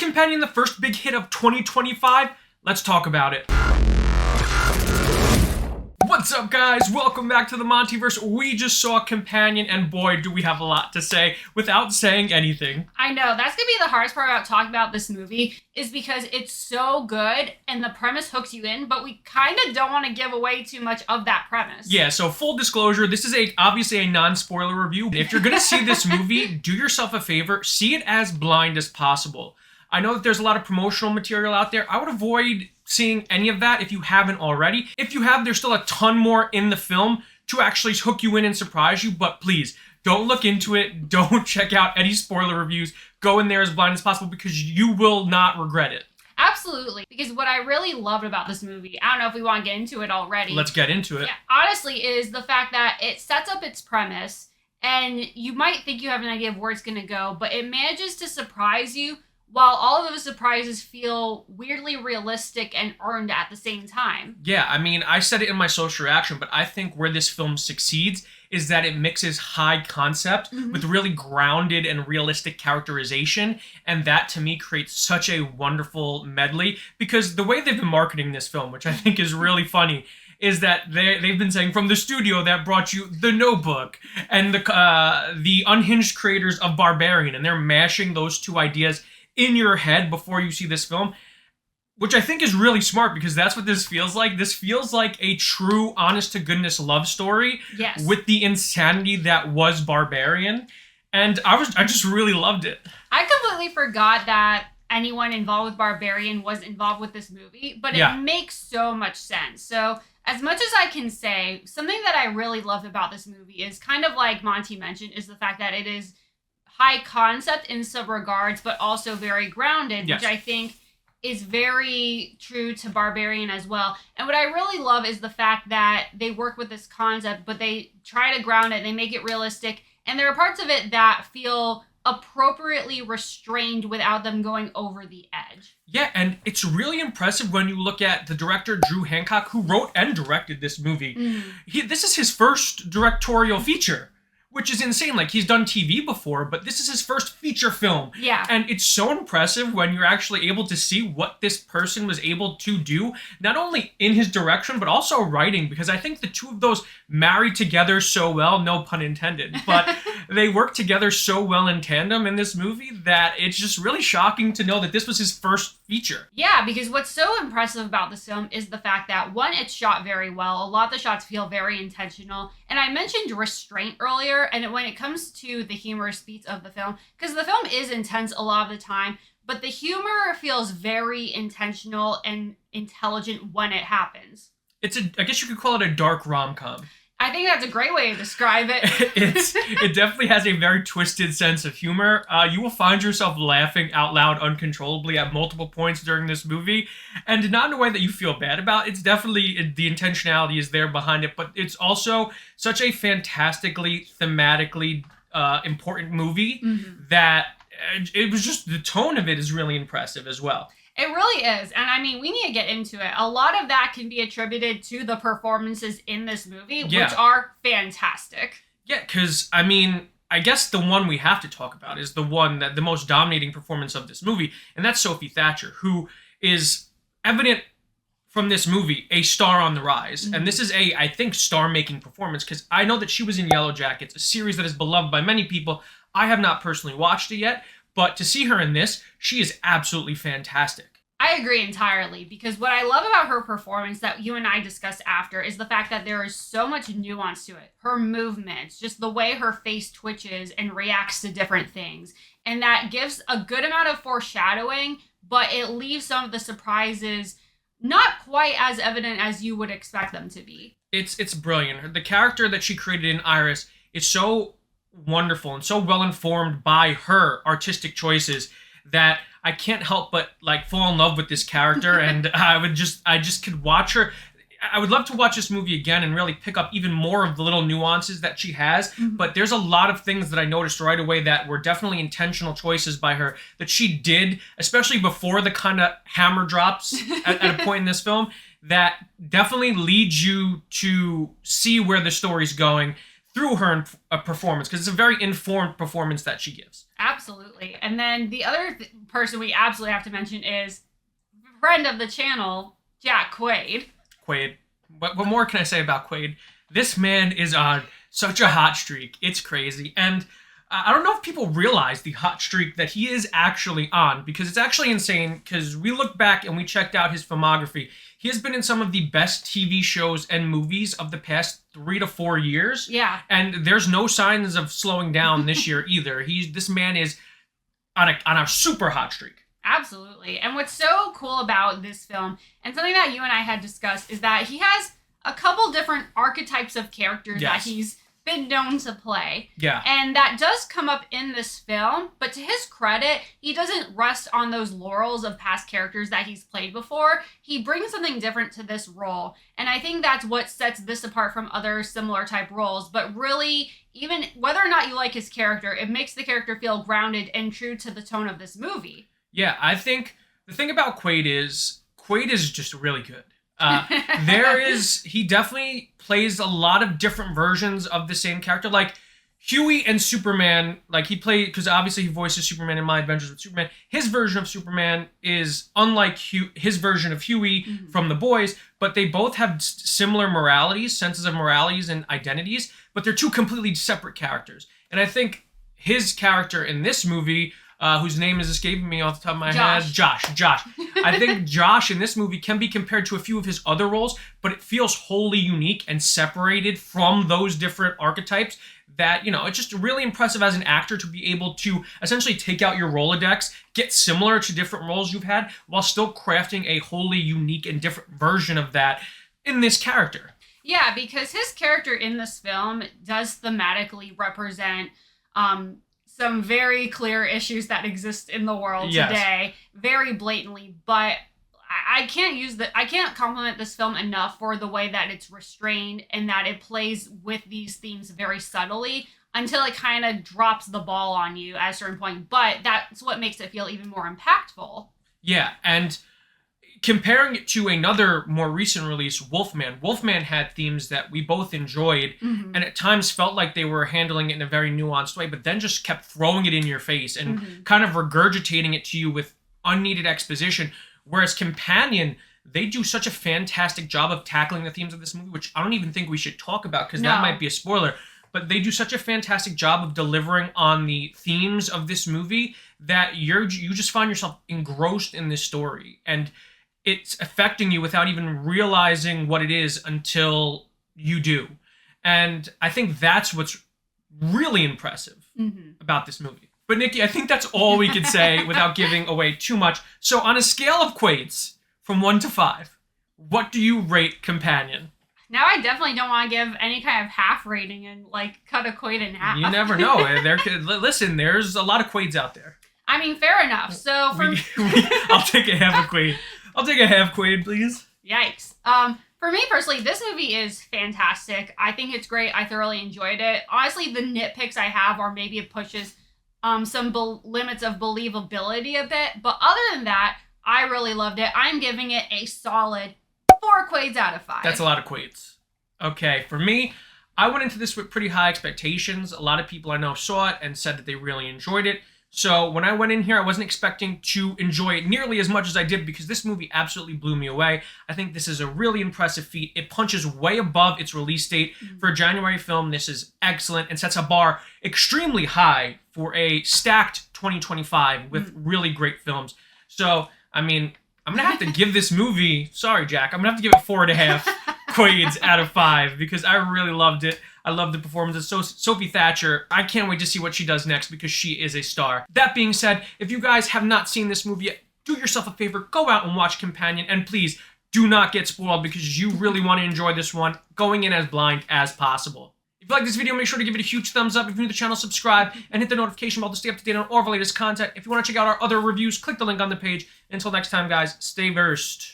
Companion the first big hit of 2025? Let's talk about it. What's up, guys? Welcome back to the MontyVerse. We just saw Companion, and boy, do we have a lot to say without saying anything. I know, that's gonna be the hardest part about talking about this movie, is because it's so good and the premise hooks you in, but we kind of don't want to give away too much of that premise. Yeah, so full disclosure, this is obviously a non-spoiler review. If you're gonna see this movie, do yourself a favor, see it as blind as possible. I know that there's a lot of promotional material out there. I would avoid seeing any of that if you haven't already. If you have, there's still a ton more in the film to actually hook you in and surprise you, but please, don't look into it. Don't check out any spoiler reviews. Go in there as blind as possible because you will not regret it. Absolutely. Because what I really loved about this movie, I don't know if we want to get into it already. Let's get into it. Yeah, honestly, is the fact that it sets up its premise, and you might think you have an idea of where it's going to go, but it manages to surprise you while all of those surprises feel weirdly realistic and earned at the same time. Yeah, I mean, I said it in my social reaction, but I think where this film succeeds is that it mixes high concept with really grounded and realistic characterization, and that to me creates such a wonderful medley, because the way they've been marketing this film, which I think is really funny, is that they've been saying from the studio that brought you The Notebook and the unhinged creators of Barbarian, and they're mashing those two ideas in your head before you see this film, which I think is really smart, because that's what this feels like. This feels like a true, honest-to-goodness love story with the insanity that was Barbarian, and I just really loved it. I completely forgot that anyone involved with Barbarian was involved with this movie, but it makes so much sense. So, as much as I can say, something that I really loved about this movie is kind of like Monty mentioned, is the fact that it is high concept in some regards, but also very grounded, which I think is very true to Barbarian as well. And what I really love is the fact that they work with this concept, but they try to ground it, they make it realistic, and there are parts of it that feel appropriately restrained without them going over the edge. Yeah, and it's really impressive when you look at the director, Drew Hancock, who wrote and directed this movie. This is his first directorial feature, which is insane. Like, he's done TV before, but this is his first feature film. Yeah. And it's so impressive when you're actually able to see what this person was able to do, not only in his direction, but also writing, because I think the two of those marry together so well, no pun intended, but they work together so well in tandem in this movie that it's just really shocking to know that this was his first feature. Yeah, because what's so impressive about this film is the fact that, one, it's shot very well. A lot of the shots feel very intentional. And I mentioned restraint earlier, and when it comes to the humorous beats of the film, because the film is intense a lot of the time, but the humor feels very intentional and intelligent when it happens. I guess you could call it a dark rom-com. I think that's a great way to describe it. It definitely has a very twisted sense of humor. You will find yourself laughing out loud uncontrollably at multiple points during this movie, and not in a way that you feel bad about. It's definitely, the intentionality is there behind it, but it's also such a fantastically, thematically important movie that it was just, the tone of it is really impressive as well. It really is. And I mean, we need to get into it. A lot of that can be attributed to the performances in this movie, which are fantastic. Yeah, because, I mean, I guess the one we have to talk about is the one that the most dominating performance of this movie, and that's Sophie Thatcher, who is evident from this movie, a star on the rise. And this is I think, star-making performance, because I know that she was in Yellow Jackets, a series that is beloved by many people. I have not personally watched it yet, but to see her in this, she is absolutely fantastic. I agree entirely, because what I love about her performance that you and I discussed after is the fact that there is so much nuance to it. Her movements, just the way her face twitches and reacts to different things. And that gives a good amount of foreshadowing, but it leaves some of the surprises not quite as evident as you would expect them to be. It's brilliant. The character that she created in Iris is so wonderful and so well informed by her artistic choices that I can't help but like fall in love with this character. And I just could watch her. I would love to watch this movie again and really pick up even more of the little nuances that she has. But there's a lot of things that I noticed right away that were definitely intentional choices by her that she did, especially before the kind of hammer drops at a point in this film, that definitely leads you to see where the story's going through her performance, because it's a very informed performance that she gives. Absolutely. And then the other person we absolutely have to mention is friend of the channel, Jack Quaid. Quaid. What more can I say about Quaid? This man is on such a hot streak. It's crazy. And I don't know if people realize the hot streak that he is actually on, because it's actually insane, because we look back and we checked out his filmography. He has been in some of the best TV shows and movies of the past 3 to 4 years. Yeah. And there's no signs of slowing down this year either. This man is on a super hot streak. Absolutely. And what's so cool about this film, and something that you and I had discussed, is that he has a couple different archetypes of characters that he's been known to play. Yeah. And that does come up in this film, but to his credit, he doesn't rest on those laurels of past characters that he's played before. He brings something different to this role. And I think that's what sets this apart from other similar type roles. But really, even whether or not you like his character, it makes the character feel grounded and true to the tone of this movie. Yeah, I think the thing about Quaid is just really good. He definitely plays a lot of different versions of the same character. Like Huey and Superman, like he played, because obviously he voices Superman in My Adventures with Superman. His version of Superman is unlike his version of Huey from The Boys, but they both have similar moralities, senses of moralities and identities, but they're two completely separate characters. And I think his character in this movie, whose name is escaping me off the top of my head. Josh. I think Josh in this movie can be compared to a few of his other roles, but it feels wholly unique and separated from those different archetypes that, it's just really impressive as an actor to be able to essentially take out your Rolodex, get similar to different roles you've had, while still crafting a wholly unique and different version of that in this character. Yeah, because his character in this film does thematically represent some very clear issues that exist in the world today, very blatantly, but I can't compliment this film enough for the way that it's restrained and that it plays with these themes very subtly until it kind of drops the ball on you at a certain point, but that's what makes it feel even more impactful. Yeah, and comparing it to another more recent release, Wolfman had themes that we both enjoyed, and at times felt like they were handling it in a very nuanced way, but then just kept throwing it in your face and kind of regurgitating it to you with unneeded exposition. Whereas Companion, they do such a fantastic job of tackling the themes of this movie, which I don't even think we should talk about because that might be a spoiler, but they do such a fantastic job of delivering on the themes of this movie that you just find yourself engrossed in this story. And it's affecting you without even realizing what it is until you do. And I think that's what's really impressive about this movie. But Nikki, I think that's all we could say without giving away too much. So on a scale of Quaids from 1 to 5, what do you rate Companion? Now I definitely don't want to give any kind of half rating and cut a Quaid in half. You never know. Listen, there's a lot of Quaids out there. I mean, fair enough. So I'll take a half a Quaid. I'll take a half Quaid, please. Yikes. For me personally, this movie is fantastic. I think it's great. I thoroughly enjoyed it. Honestly, the nitpicks I have are maybe it pushes some limits of believability a bit. But other than that, I really loved it. I'm giving it a solid 4 Quaids out of 5. That's a lot of Quaids. Okay, for me, I went into this with pretty high expectations. A lot of people I know saw it and said that they really enjoyed it. So when I went in here, I wasn't expecting to enjoy it nearly as much as I did because this movie absolutely blew me away. I think this is a really impressive feat. It punches way above its release date. For a January film, this is excellent and sets a bar extremely high for a stacked 2025 with really great films. So, I mean, I'm going to have to give this movie, sorry, Jack, I'm going to have to give it 4.5 Quaids out of 5 because I really loved it. I love the performance of Sophie Thatcher. I can't wait to see what she does next because she is a star. That being said, if you guys have not seen this movie yet, do yourself a favor, go out and watch Companion, and please do not get spoiled because you really want to enjoy this one going in as blind as possible. If you like this video, make sure to give it a huge thumbs up. If you're new to the channel, subscribe and hit the notification bell to stay up to date on all of our latest content. If you want to check out our other reviews, click the link on the page. Until next time, guys, stay versed.